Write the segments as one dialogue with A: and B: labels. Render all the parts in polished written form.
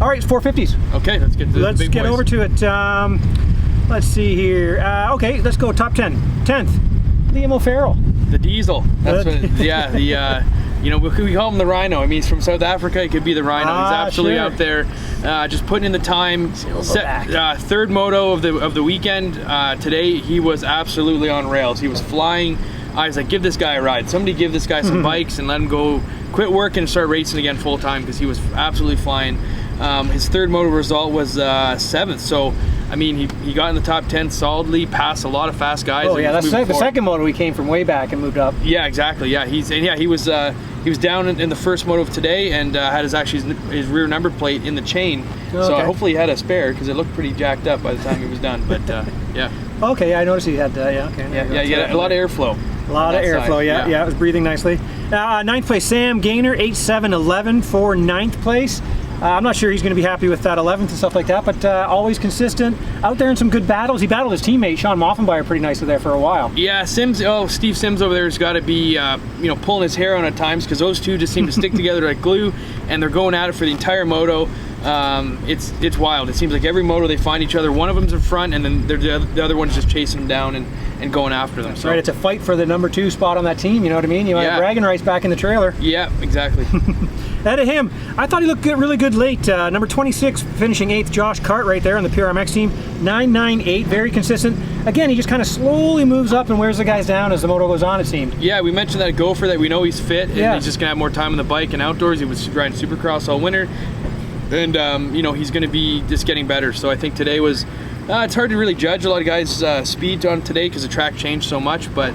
A: All right, it's 450s.
B: Okay, let's get to the big boys.
A: over to it. Let's see here. Okay, let's go top 10. 10th, Liam O'Farrell.
B: The Diesel. That's what, yeah, the you know, we call him the Rhino. I mean, he's from South Africa. He could be the Rhino. He's absolutely out there, just putting in the time. Third moto of the weekend. Today, he was absolutely on rails. He was flying. I was like, give this guy a ride. Somebody give this guy some bikes and let him go. Quit working and start racing again full time, because he was absolutely flying. His third moto result was 7th. So, I mean, he got in the top 10 solidly, passed a lot of fast guys.
A: Oh yeah, that's the second moto he came from way back and moved up.
B: Yeah, exactly. Yeah, he was down in the first moto of today, and had his rear number plate in the chain. So hopefully he had a spare, because it looked pretty jacked up by the time he was done. But yeah.
A: Okay, yeah, I noticed he had yeah. Okay.
B: Yeah, you got a lot of airflow.
A: A lot of airflow. Yeah, it was breathing nicely. 9th place, Sam Gaynor, 8.7.11 for 9th place. I'm not sure he's going to be happy with that 11th and stuff like that, but always consistent, out there in some good battles. He battled his teammate Sean Moffinbauer pretty nicely there for a while. Yeah,
B: Steve Sims over there has got to be pulling his hair on at times, because those two just seem to stick together like glue, and they're going at it for the entire moto. It's wild. It seems like every moto they find each other. One of them's in front, and then the other one's just chasing them down and going after them.
A: So. Right, it's a fight for the number 2 spot on that team. You know what I mean? You want bragging rights back in the trailer.
B: Yeah, exactly.
A: Ahead of him, I thought he looked really good late. Number 26, finishing 8th, Josh Cartwright there on the PRMX team. 9.98, very consistent. Again, he just kind of slowly moves up and wears the guys down as the moto goes on, it seemed.
B: Yeah, we mentioned that Gopher, that we know he's fit, and he's just going to have more time on the bike and outdoors. He was riding Supercross all winter. And, he's going to be just getting better. So I think today was, it's hard to really judge a lot of guys' speed on today, because the track changed so much, but,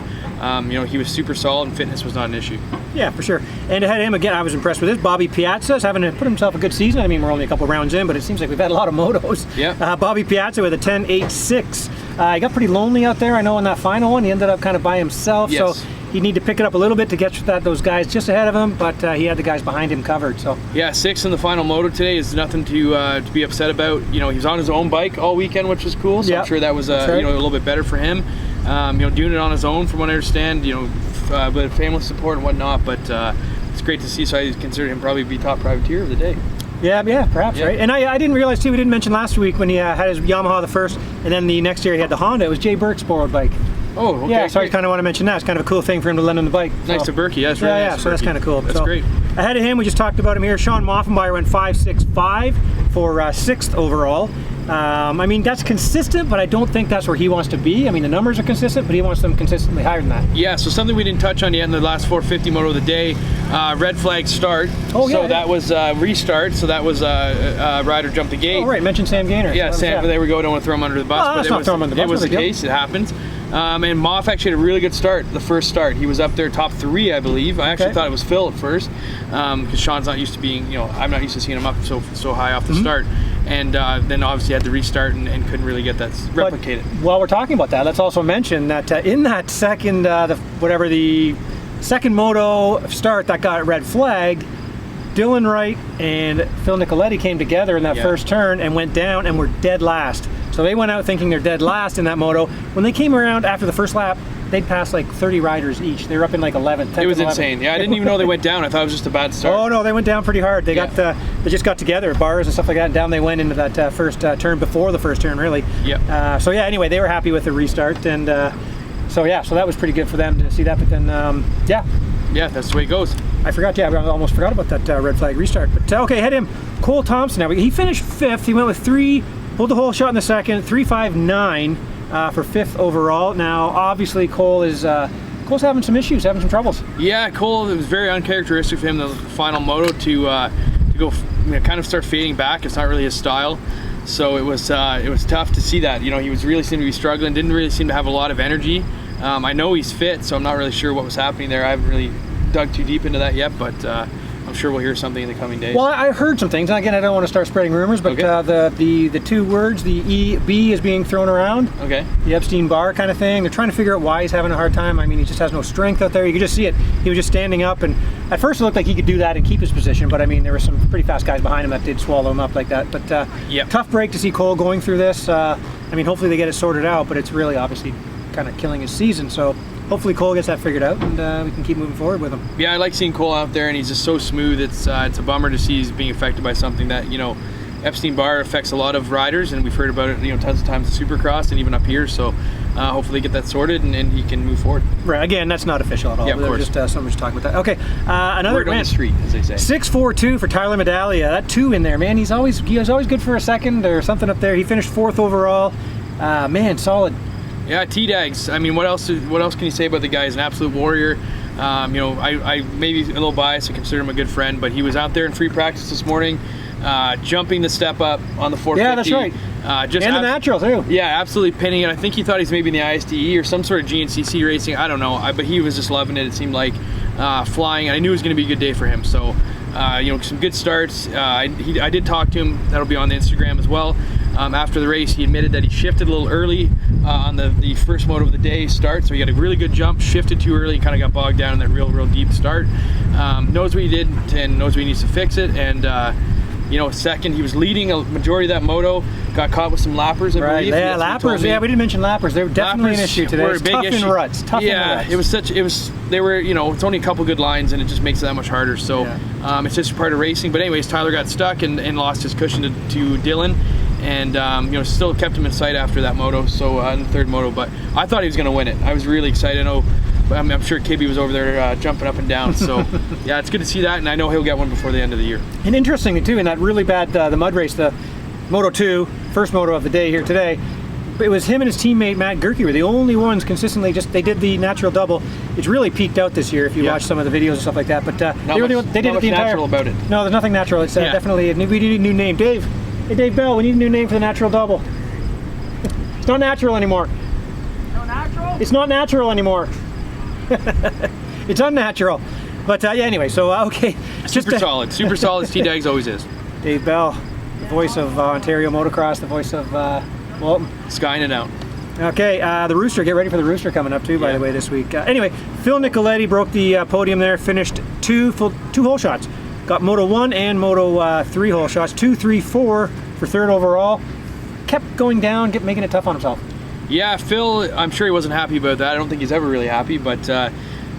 B: he was super solid, and fitness was not an issue. Yeah,
A: for sure. And ahead of him, again, I was impressed with this. Bobby Piazza is having to put himself a good season. I mean, we're only a couple rounds in, but it seems like we've had a lot of motos.
B: Yeah.
A: Bobby Piazza with a 10.86. He got pretty lonely out there, I know, in that final one. He ended up kind of by himself, so he'd need to pick it up a little bit to get those guys just ahead of him, but he had the guys behind him covered. So
B: yeah, 6th in the final moto today is nothing to be upset about. He was on his own bike all weekend, which was cool. So I'm sure that was a little bit better for him. Doing it on his own, from what I understand. With family support and whatnot. But it's great to see. So I consider him probably be top privateer of the day.
A: Yeah, perhaps, right? And I didn't realize, too, we didn't mention last week when he had his Yamaha the first, and then the next year he had the Honda. It was Jay Burke's borrowed bike.
B: Oh, okay.
A: Yeah, so I kind of want to mention that. It's kind of a cool thing for him to lend him the bike.
B: Nice to Gurkey, yeah.
A: Nice so that's kind of cool.
B: That's great.
A: Ahead of him, we just talked about him here. Sean Moffinbauer went 5.65 for 6th overall. I mean, that's consistent, but I don't think that's where he wants to be. I mean, the numbers are consistent, but he wants them consistently higher than that.
B: Yeah, so something we didn't touch on yet in the last 450 moto of the day, red flag start. That was restart, so that was rider jumped the gate.
A: Oh, right, mentioned Sam Gaynor.
B: Yeah, Sam, there we go, don't want to throw him under the bus.
A: But it was
B: the case, it happens. And Moff actually had a really good start, the first start. He was up there top 3, I believe. I actually thought it was Phil at first, because Sean's not used to being, I'm not used to seeing him up so high off the start. And then obviously had to restart and couldn't really get that replicated.
A: But while we're talking about that, let's also mention that in that second, the second moto start that got red flagged, Dylan Wright and Phil Nicoletti came together in that first turn and went down and were dead last. So they went out thinking they're dead last in that moto. When they came around after the first lap, they'd passed like 30 riders each. They were up in like 11th.
B: It was insane. Yeah, I didn't even know they went down. I thought it was just a bad start.
A: Oh no, they went down pretty hard. They they just got together, bars and stuff like that, and down they went into that first turn before the first turn, really.
B: Yeah.
A: Anyway, they were happy with the restart, and so that was pretty good for them to see that. But then,
B: yeah, that's the way it goes.
A: I almost forgot about that red flag restart. But okay, head him. Cole Thompson. Now he finished 5th. He went with 3, pulled the whole shot in the second, 3.59 for 5th overall. Now, obviously, Cole's having some issues, having some troubles.
B: Yeah, Cole. It was very uncharacteristic for him the final moto to go kind of start fading back. It's not really his style. So it was tough to see that. He was really seemed to be struggling. Didn't really seem to have a lot of energy. I know he's fit, so I'm not really sure what was happening there. I haven't really dug too deep into that yet, but I'm sure we'll hear something in the coming days.
A: Well, I heard some things. Again, I don't want to start spreading rumors, but the 2 words, the EB is being thrown around.
B: Okay.
A: The Epstein-Barr kind of thing. They're trying to figure out why he's having a hard time. I mean, he just has no strength out there. You could just see it. He was just standing up, and at first it looked like he could do that and keep his position, but I mean, there were some pretty fast guys behind him that did swallow him up like that. But tough break to see Cole going through this. I mean, hopefully they get it sorted out, but it's really obviously kind of killing his season. So hopefully Cole gets that figured out, and we can keep moving forward with him.
B: Yeah, I like seeing Cole out there, and he's just so smooth. It's a bummer to see he's being affected by something that Epstein-Barr affects a lot of riders, and we've heard about it, you know, tons of times in Supercross and even up here. So hopefully get that sorted and he can move forward.
A: Right. Again, that's not official at all.
B: Yeah, of course.
A: Just someone just talking about that. Okay. Another
B: word on the street, as they say.
A: 6.42 for Tyler Medallia. That 2 in there, man. He was always good for a second or something up there. He finished 4th overall. Man, solid.
B: Yeah, T-Dags. I mean, what else can you say about the guy? He's an absolute warrior. You know, I maybe a little biased. I consider him a good friend, but he was out there in free practice this morning, jumping the step up on the 450.
A: Yeah, that's right.
B: Just
A: and the natural too.
B: Yeah, absolutely pinning it. I think he thought he's maybe in the ISDE or some sort of GNCC racing. I don't know, but he was just loving it. It seemed like flying. I knew it was going to be a good day for him. So, you know, some good starts. I did talk to him. That'll be on the Instagram as well. After the race, he admitted that he shifted a little early on the first moto of the day start. So he got a really good jump, shifted too early, kind of got bogged down in that real deep start. Knows what he did and knows what he needs to fix it. And you know, second, he was leading a majority of that moto. Got caught with some lappers, I believe.
A: Yeah, lappers. Yeah, we didn't mention lappers. They were definitely an issue today. It's tough in ruts. Tough in ruts. They were, you know, it's only a couple good lines and it just makes it that much harder. So it's just part of racing. But anyways, Tyler got stuck and lost his cushion to Dylan. And you know, still kept him in sight after that moto, so in the third moto. But I thought he was going to win it. I was really excited. I'm sure Kibby was over there jumping up and down. So yeah, it's good to see that, and I know he'll get one before the end of the year. And interestingly too, in that really bad the mud race, the Moto 2, first moto of the day here today, it was him and his teammate Matt Gurkey were the only ones consistently. They did the natural double. It's really peaked out this year if you watch some of the videos and stuff like that. But they did it the entire.
B: Natural about it.
A: No, there's nothing natural. It's definitely we need a new name, Dave. Hey Dave Bell, we need a new name for the natural double. It's not natural anymore.
C: No natural?
A: It's not natural anymore. It's unnatural. But yeah, anyway, so okay.
B: Super solid T-Dags always is.
A: Dave Bell, the voice of Ontario Motocross, the voice of Walton.
B: Skying it out.
A: Okay, the Rooster, get ready for the Rooster coming up too, by the way, this week. Anyway, Phil Nicoletti broke the podium there, finished two hole shots. Got Moto 1 and Moto 3 hole shots, 2, 3, 4 for third overall. Kept going down, making it tough on himself.
B: Yeah, Phil, I'm sure he wasn't happy about that. I don't think he's ever really happy, but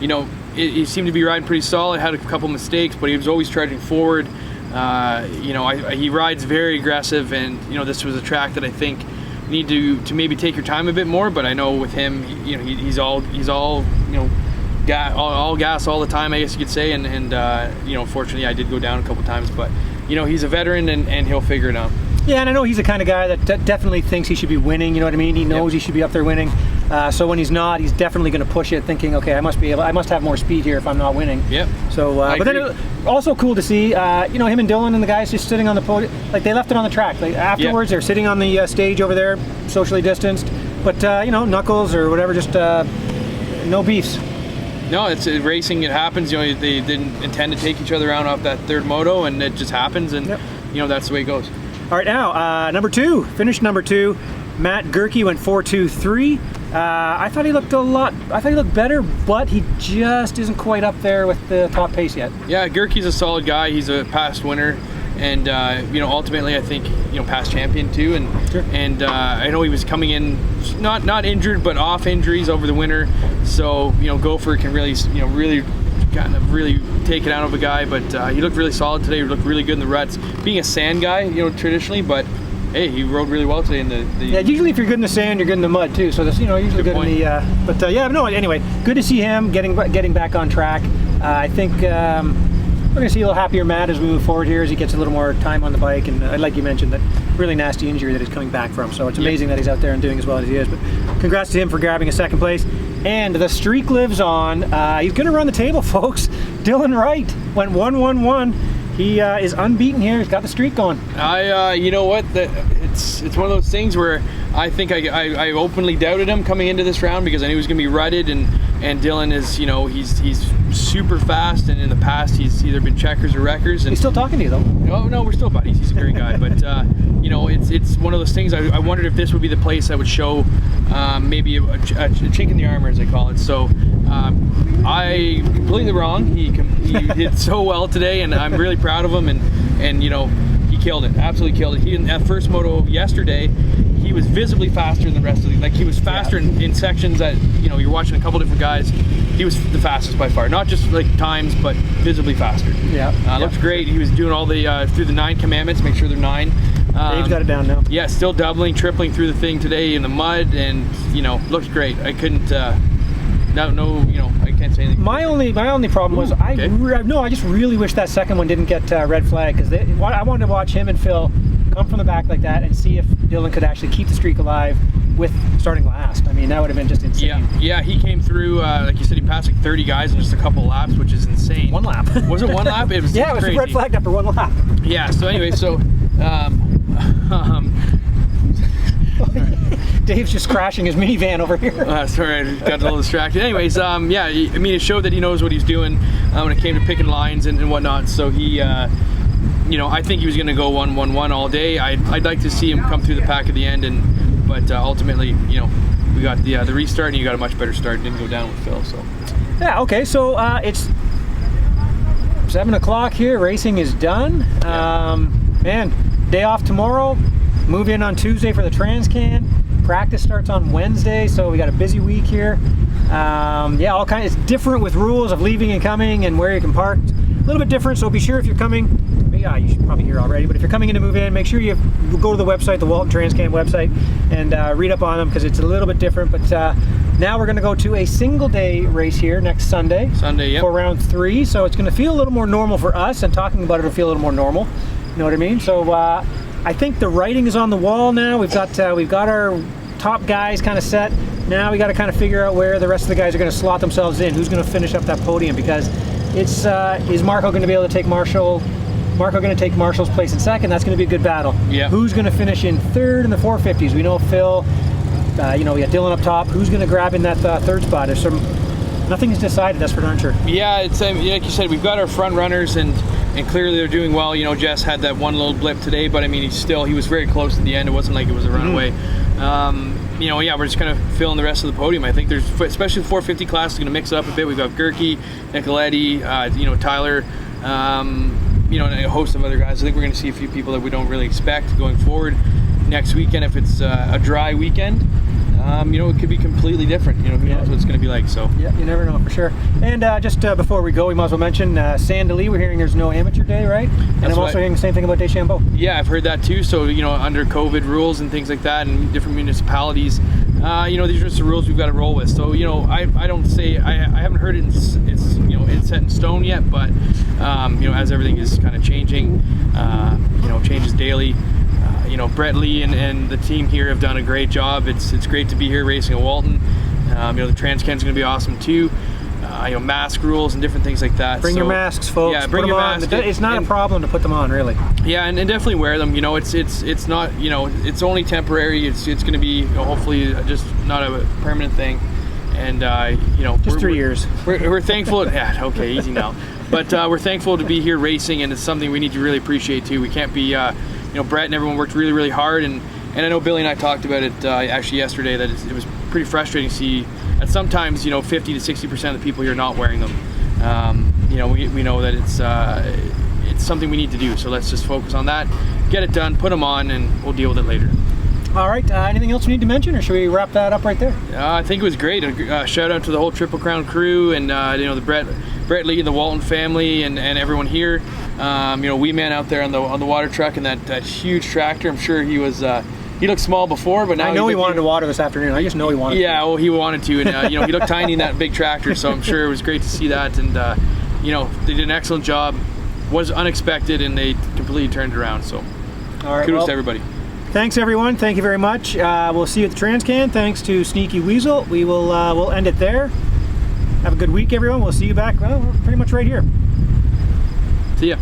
B: you know, he seemed to be riding pretty solid, had a couple mistakes, but he was always charging forward. You know, he rides very aggressive, and you know, this was a track that I think you need to maybe take your time a bit more, but I know with him, you know, he's all you know, all gas all the time, I guess you could say, and you know, fortunately I did go down a couple times, but you know, he's a veteran and he'll figure it out.
A: Yeah, and I know he's the kind of guy that definitely thinks he should be winning, you know what I mean? He knows he should be up there winning. So when he's not, he's definitely going to push it, thinking, okay, I must have more speed here if I'm not winning.
B: Yep.
A: So, but then also cool to see, you know, him and Dylan and the guys just sitting on the podium, like they left it on the track. Like afterwards, they're sitting on the stage over there, socially distanced. But you know, knuckles or whatever, just no beefs.
B: No, it's racing. It happens. You know, they didn't intend to take each other out off that third moto, and it just happens. And you know, that's the way it goes.
A: All right, now number 2, finished number 2. Matt Gurkey went 4.23. I thought he looked better, but he just isn't quite up there with the top pace yet. Yeah,
B: Gurkey's a solid guy. He's a past winner, and you know, ultimately, I think, you know, past champion too. And I know he was coming in not injured, but off injuries over the winter. So you know, Gopher can really, you know, really take it out of a guy, but he looked really solid today. He looked really good in the ruts. Being a sand guy, you know, traditionally, but hey, he rode really well today in the
A: yeah, usually if you're good in the sand, you're good in the mud too. So that's, you know, usually good in the but yeah, no, anyway, good to see him getting back on track. I think we're gonna see a little happier Matt as we move forward here, as he gets a little more time on the bike, and like you mentioned, that really nasty injury that he's coming back from. So it's amazing that he's out there and doing as well as he is. But congrats to him for grabbing a second place. And the streak lives on. He's going to run the table, folks. Dylan Wright went 1-1-1. He is unbeaten here. He's got the streak going.
B: You know what? It's one of those things where I think I openly doubted him coming into this round because I knew he was going to be rutted, and Dylan is, you know, he's super fast, and in the past he's either been checkers or wreckers. And
A: he's still talking to you though.
B: Oh no, we're still buddies. He's a great guy, but you know, it's one of those things. I wondered if this would be the place that would show maybe a chink in the armor, as they call it. So I completely wrong. He did so well today, and I'm really proud of him. And you know, he killed it. Absolutely killed it. He in that first moto yesterday, he was visibly faster than the rest of the, like he was faster in sections that, you know, you're watching a couple different guys. He was the fastest by far, not just like times, but visibly faster. Looked great. He was doing all the through the 9 commandments, make sure they're 9.
A: Dave's got it down now.
B: Yeah, still doubling, tripling through the thing today in the mud, and you know, looked great. I couldn't. No, you know, I can't say anything.
A: My only problem was I just really wish that second one didn't get red flag, because I wanted to watch him and Phil come from the back like that and see if Dylan could actually keep the streak alive with starting last. I mean, that would have been just insane.
B: Yeah, he came through, like you said, he passed like 30 guys in just a couple laps, which is insane.
A: 1 lap.
B: Was it 1 lap? It was
A: yeah, it was
B: crazy.
A: red flagged after 1 lap.
B: Yeah, so anyway,
A: Dave's just crashing his minivan over here.
B: Sorry, I got a little distracted. Anyways, yeah, I mean, it showed that he knows what he's doing when it came to picking lines and whatnot. So he, you know, I think he was going to go 1-1-1 all day. I'd like to see him come through the pack at the end, but ultimately, you know, we got the restart, and you got a much better start. Didn't go down with Phil. So
A: yeah, okay. So it's 7 o'clock here. Racing is done. Man, day off tomorrow. Move in on Tuesday for the Transcan. Practice starts on Wednesday, so we got a busy week here. Yeah, all kinds. It's different with rules of leaving and coming and where you can park. A little bit different, so be sure if you're coming. Yeah, you should probably hear already, but if you're coming in to move in, make sure you go to the website, the Walton Transcan website, and read up on them, because it's a little bit different. But now we're going to go to a single day race here next Sunday.
B: Yep.
A: For round 3, so it's going to feel a little more normal for us, and talking about it will feel a little more normal. You know what I mean? So I think the writing is on the wall now. We've got our top guys kind of set. Now we got to kind of figure out where the rest of the guys are going to slot themselves in. Who's going to finish up that podium? Because it's is Marco going to be able to take Marshall's place in second? That's going to be a good battle.
B: Yeah.
A: Who's going to finish in third in the 450s? We know Phil. You know, we got Dylan up top. Who's going to grab in that third spot? There's nothing's decided. That's for darn sure.
B: Yeah, it's like you said, we've got our front runners, and clearly they're doing well. You know, Jess had that one little blip today, but I mean, he was very close at the end. It wasn't like it was a runaway. You know, yeah, we're just kind of filling the rest of the podium. I think there's, especially the 450 class, is going to mix it up a bit. We've got Gurkey, Nicoletti, you know, Tyler, you know, and a host of other guys. I think we're going to see a few people that we don't really expect going forward. Next weekend, if it's a dry weekend, you know, it could be completely different. You know, who knows what it's going to be like. So
A: yeah, you never know for sure. And just before we go, we might as well mention Sandali. We're hearing there's no amateur day, right? And I'm also hearing the same thing about Deschambault.
B: Yeah, I've heard that too. So, you know, under COVID rules and things like that, and different municipalities, you know, these are just the rules we've got to roll with. So, you know, I don't say I haven't heard it's you know, it's set in stone yet, but you know, as everything is kind of changing, you know, changes daily. You know, Brett Lee and the team here have done a great job. It's great to be here racing at Walton. You know, the Transcan's going to be awesome too. You know, mask rules and different things like that.
A: Bring your masks, folks.
B: Yeah, bring your masks.
A: It's not a problem to put them on, really.
B: Yeah, and definitely wear them. You know, it's not, you know, it's only temporary. It's going to be, you know, hopefully just not a permanent thing. And you know,
A: just 3 years.
B: We're thankful. Yeah, okay, easy now. But we're thankful to be here racing, and it's something we need to really appreciate too. We can't be. You know, Brett and everyone worked really, really hard, and I know Billy and I talked about it actually yesterday, that it was pretty frustrating to see that sometimes, you know, 50 to 60% of the people here are not wearing them. You know, we know that it's something we need to do, so let's just focus on that, get it done, put them on, and we'll deal with it later.
A: All right, anything else we need to mention, or should we wrap that up right there?
B: I think it was great. Shout out to the whole Triple Crown crew, and you know, the Brett Lee, the Walton family, and everyone here. You know, Wee Man out there on the water truck and that huge tractor. I'm sure he was he looked small before, but now
A: I know he wanted to water this afternoon. I just know he wanted to.
B: Yeah, well, he wanted to, and you know, he looked tiny in that big tractor, so I'm sure it was great to see that. And you know, they did an excellent job. Was unexpected, and they completely turned it around. So
A: all right,
B: kudos to everybody.
A: Thanks everyone. Thank you very much. We'll see you at the Transcan. Thanks to Sneaky Weasel. We will we'll end it there. Have a good week, everyone. We'll see you back. Well, we're pretty much right here.
B: See ya.